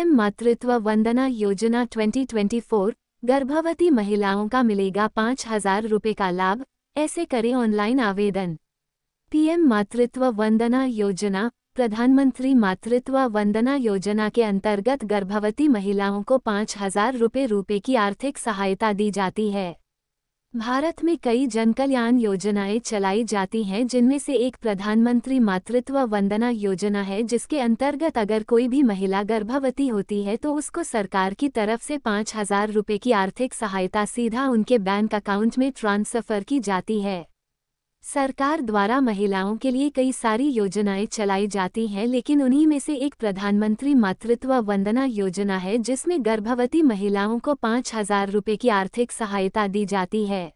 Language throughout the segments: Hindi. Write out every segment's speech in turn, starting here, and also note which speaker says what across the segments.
Speaker 1: पीएम मातृत्व वंदना योजना 2024, गर्भवती महिलाओं का मिलेगा 5,000 रुपये का लाभ, ऐसे करें ऑनलाइन आवेदन। पीएम मातृत्व वंदना योजना, प्रधानमंत्री मातृत्व वंदना योजना के अंतर्गत गर्भवती महिलाओं को 5,000 रुपये की आर्थिक सहायता दी जाती है। भारत में कई जनकल्याण योजनाएं चलाई जाती हैं, जिनमें से एक प्रधानमंत्री मातृत्व वंदना योजना है, जिसके अंतर्गत अगर कोई भी महिला गर्भवती होती है तो उसको सरकार की तरफ से 5,000 रुपये की आर्थिक सहायता सीधा उनके बैंक अकाउंट में ट्रांसफर की जाती है। सरकार द्वारा महिलाओं के लिए कई सारी योजनाएं चलाई जाती हैं, लेकिन उन्हीं में से एक प्रधानमंत्री मातृत्व वंदना योजना है, जिसमें गर्भवती महिलाओं को 5,000 रुपये की आर्थिक सहायता दी जाती है।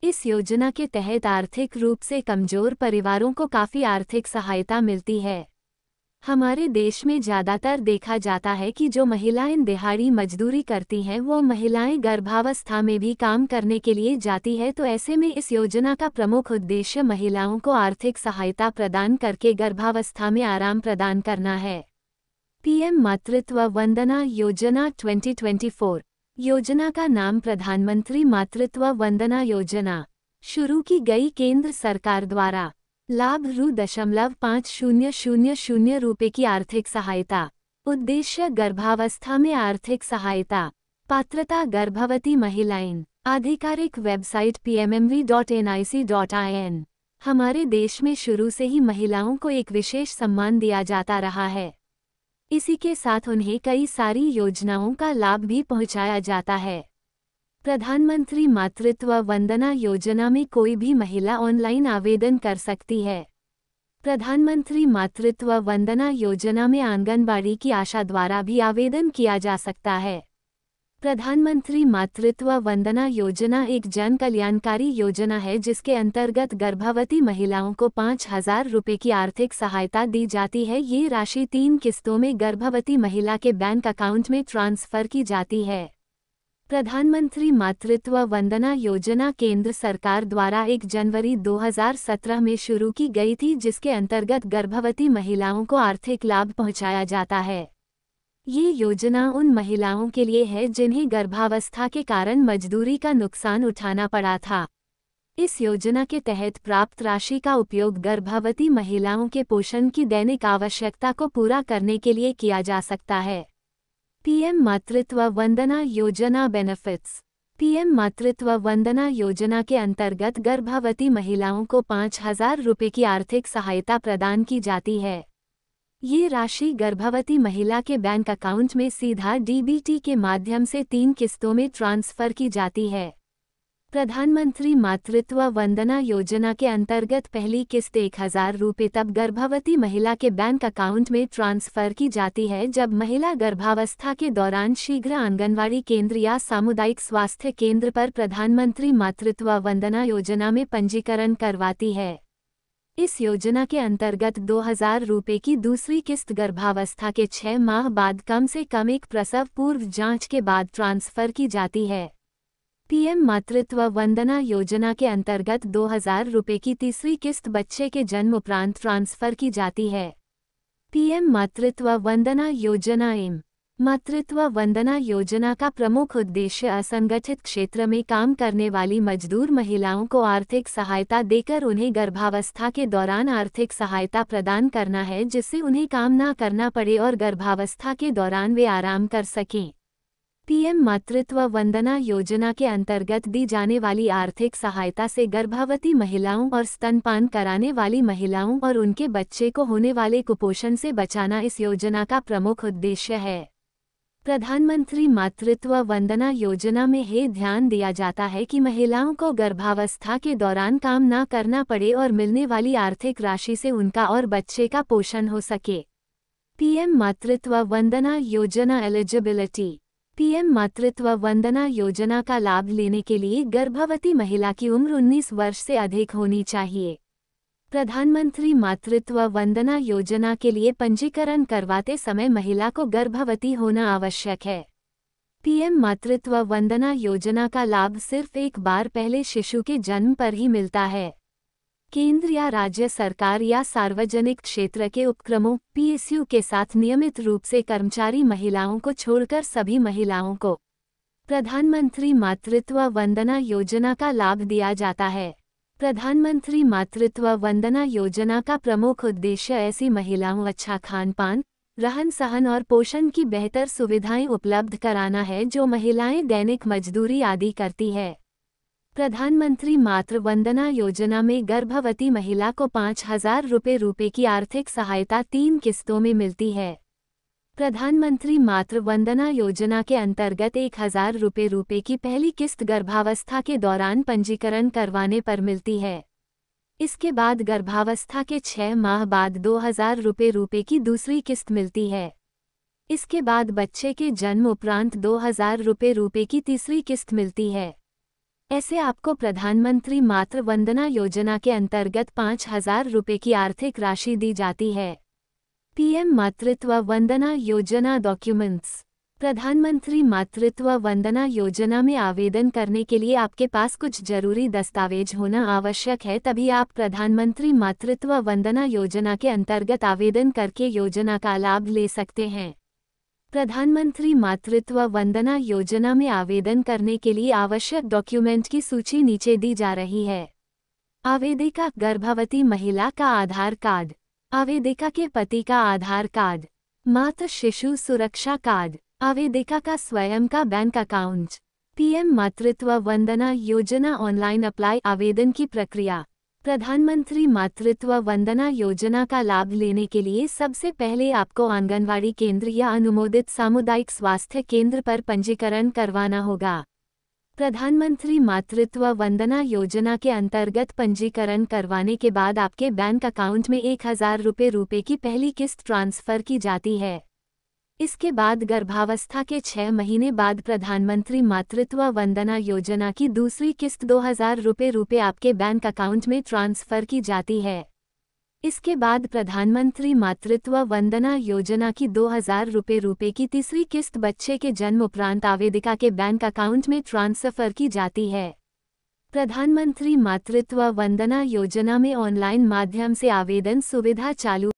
Speaker 1: इस योजना के तहत आर्थिक रूप से कमजोर परिवारों को काफ़ी आर्थिक सहायता मिलती है। हमारे देश में ज़्यादातर देखा जाता है कि जो महिलाएं दिहाड़ी मजदूरी करती हैं वो महिलाएं गर्भावस्था में भी काम करने के लिए जाती है, तो ऐसे में इस योजना का प्रमुख उद्देश्य महिलाओं को आर्थिक सहायता प्रदान करके गर्भावस्था में आराम प्रदान करना है। पीएम मातृत्व वंदना योजना 2024 योजना का नाम प्रधानमंत्री मातृत्व वंदना योजना शुरू की गई केंद्र सरकार द्वारा। लाभ रु.5000 रुपये की आर्थिक सहायता। उद्देश्य गर्भावस्था में आर्थिक सहायता। पात्रता गर्भवती महिलाएं। आधिकारिक वेबसाइट pmmv.nic.in। हमारे देश में शुरू से ही महिलाओं को एक विशेष सम्मान दिया जाता रहा है। इसी के साथ उन्हें कई सारी योजनाओं का लाभ भी पहुंचाया जाता है। प्रधानमंत्री मातृत्व वंदना योजना में कोई भी महिला ऑनलाइन आवेदन कर सकती है। प्रधानमंत्री मातृत्व वंदना योजना में आंगनबाड़ी की आशा द्वारा भी आवेदन किया जा सकता है। प्रधानमंत्री मातृत्व वंदना योजना एक जन कल्याणकारी योजना है, जिसके अंतर्गत गर्भवती महिलाओं को 5,000 रुपये की आर्थिक सहायता दी जाती है। ये राशि 3 किस्तों में गर्भवती महिला के बैंक अकाउंट में ट्रांसफर की जाती है। प्रधानमंत्री मातृत्व वंदना योजना केंद्र सरकार द्वारा 1 जनवरी 2017 में शुरू की गई थी, जिसके अंतर्गत गर्भवती महिलाओं को आर्थिक लाभ पहुंचाया जाता है। ये योजना उन महिलाओं के लिए है जिन्हें गर्भावस्था के कारण मजदूरी का नुकसान उठाना पड़ा था। इस योजना के तहत प्राप्त राशि का उपयोग गर्भवती महिलाओं के पोषण की दैनिक आवश्यकता को पूरा करने के लिए किया जा सकता है। पीएम मातृत्व वंदना योजना बेनिफिट्स। पीएम मातृत्व वंदना योजना के अंतर्गत गर्भवती महिलाओं को 5,000 रुपये की आर्थिक सहायता प्रदान की जाती है। ये राशि गर्भवती महिला के बैंक अकाउंट में सीधा डीबीटी के माध्यम से 3 किस्तों में ट्रांसफर की जाती है। प्रधानमंत्री मातृत्व वंदना योजना के अंतर्गत पहली किस्त 1,000 रुपये तब गर्भवती महिला के बैंक अकाउंट में ट्रांसफर की जाती है जब महिला गर्भावस्था के दौरान शीघ्र आंगनवाड़ी केंद्र या सामुदायिक स्वास्थ्य केंद्र पर प्रधानमंत्री मातृत्व वंदना योजना में पंजीकरण करवाती है। इस योजना के अंतर्गत 2,000 रुपये की दूसरी किस्त गर्भावस्था के 6 माह बाद कम से कम एक प्रसव पूर्व जांच के बाद ट्रांसफर की जाती है। पीएम मातृत्व वंदना योजना के अंतर्गत 2,000 रुपये की तीसरी किस्त बच्चे के जन्म उपरांत ट्रांसफर की जाती है। पीएम मातृत्व वंदना योजना एम मातृत्व वंदना योजना का प्रमुख उद्देश्य असंगठित क्षेत्र में काम करने वाली मजदूर महिलाओं को आर्थिक सहायता देकर उन्हें गर्भावस्था के दौरान आर्थिक सहायता प्रदान करना है, जिससे उन्हें काम ना करना पड़े और गर्भावस्था के दौरान वे आराम कर सकें। पीएम मातृत्व वंदना योजना के अंतर्गत दी जाने वाली आर्थिक सहायता से गर्भवती महिलाओं और स्तनपान कराने वाली महिलाओं और उनके बच्चे को होने वाले कुपोषण से बचाना इस योजना का प्रमुख उद्देश्य है। प्रधानमंत्री मातृत्व वंदना योजना में यह ध्यान दिया जाता है कि महिलाओं को गर्भावस्था के दौरान काम ना करना पड़े और मिलने वाली आर्थिक राशि से उनका और बच्चे का पोषण हो सके। पीएम मातृत्व वंदना योजना एलिजिबिलिटी। पीएम मातृत्व वंदना योजना का लाभ लेने के लिए गर्भवती महिला की उम्र 19 वर्ष से अधिक होनी चाहिए। प्रधानमंत्री मातृत्व वंदना योजना के लिए पंजीकरण करवाते समय महिला को गर्भवती होना आवश्यक है। पीएम मातृत्व वंदना योजना का लाभ सिर्फ एक बार पहले शिशु के जन्म पर ही मिलता है। केंद्र या राज्य सरकार या सार्वजनिक क्षेत्र के उपक्रमों पीएसयू के साथ नियमित रूप से कर्मचारी महिलाओं को छोड़कर सभी महिलाओं को प्रधानमंत्री मातृत्व वंदना योजना का लाभ दिया जाता है। प्रधानमंत्री मातृत्व वंदना योजना का प्रमुख उद्देश्य ऐसी महिलाओं अच्छा खान-पान, रहन-सहन और पोषण की बेहतर सुविधाएं उपलब्ध कराना है जो महिलाएं दैनिक मजदूरी आदि करती है। प्रधानमंत्री मातृ वंदना योजना में गर्भवती महिला को 5,000 रुपये की आर्थिक सहायता 3 किस्तों में मिलती है। प्रधानमंत्री मातृ वंदना योजना के अंतर्गत 1,000 रुपये की पहली किस्त गर्भावस्था के दौरान पंजीकरण करवाने पर मिलती है। इसके बाद गर्भावस्था के 6 माह बाद 2,000 रुपये की दूसरी किस्त मिलती है। इसके बाद बच्चे के जन्म उपरांत 2,000 रुपये की तीसरी किस्त मिलती है। ऐसे आपको प्रधानमंत्री मातृ वंदना योजना के अंतर्गत 5,000 रुपये की आर्थिक राशि दी जाती है। पीएम मातृत्व वंदना योजना डॉक्यूमेंट्स। प्रधानमंत्री मातृत्व वंदना योजना में आवेदन करने के लिए आपके पास कुछ जरूरी दस्तावेज होना आवश्यक है, तभी आप प्रधानमंत्री मातृत्व वंदना योजना के अंतर्गत आवेदन करके योजना का लाभ ले सकते हैं। प्रधानमंत्री मातृत्व वंदना योजना में आवेदन करने के लिए आवश्यक डॉक्यूमेंट की सूची नीचे दी जा रही है। आवेदिका गर्भवती महिला का आधार कार्ड, आवेदिका के पति का आधार कार्ड, मातृ शिशु सुरक्षा कार्ड, आवेदिका का स्वयं का बैंक अकाउंट। पीएम मातृत्व वंदना योजना ऑनलाइन अप्लाई। आवेदन की प्रक्रिया। प्रधानमंत्री मातृत्व वंदना योजना का लाभ लेने के लिए सबसे पहले आपको आंगनवाड़ी केंद्र या अनुमोदित सामुदायिक स्वास्थ्य केंद्र पर पंजीकरण करवाना होगा। प्रधानमंत्री मातृत्व वंदना योजना के अंतर्गत पंजीकरण करवाने के बाद आपके बैंक अकाउंट में 1,000 रुपये की पहली किस्त ट्रांसफर की जाती है। इसके बाद गर्भावस्था के 6 महीने बाद प्रधानमंत्री मातृत्व वंदना योजना की दूसरी किस्त 2,000 रुपये आपके बैंक अकाउंट में ट्रांसफर की जाती है। इसके बाद प्रधानमंत्री मातृत्व वंदना योजना की 2,000 रुपये की तीसरी किस्त बच्चे के जन्म उपरांत आवेदिका के बैंक अकाउंट में ट्रांसफर की जाती है। प्रधानमंत्री मातृत्व वंदना योजना में ऑनलाइन माध्यम से आवेदन सुविधा चालू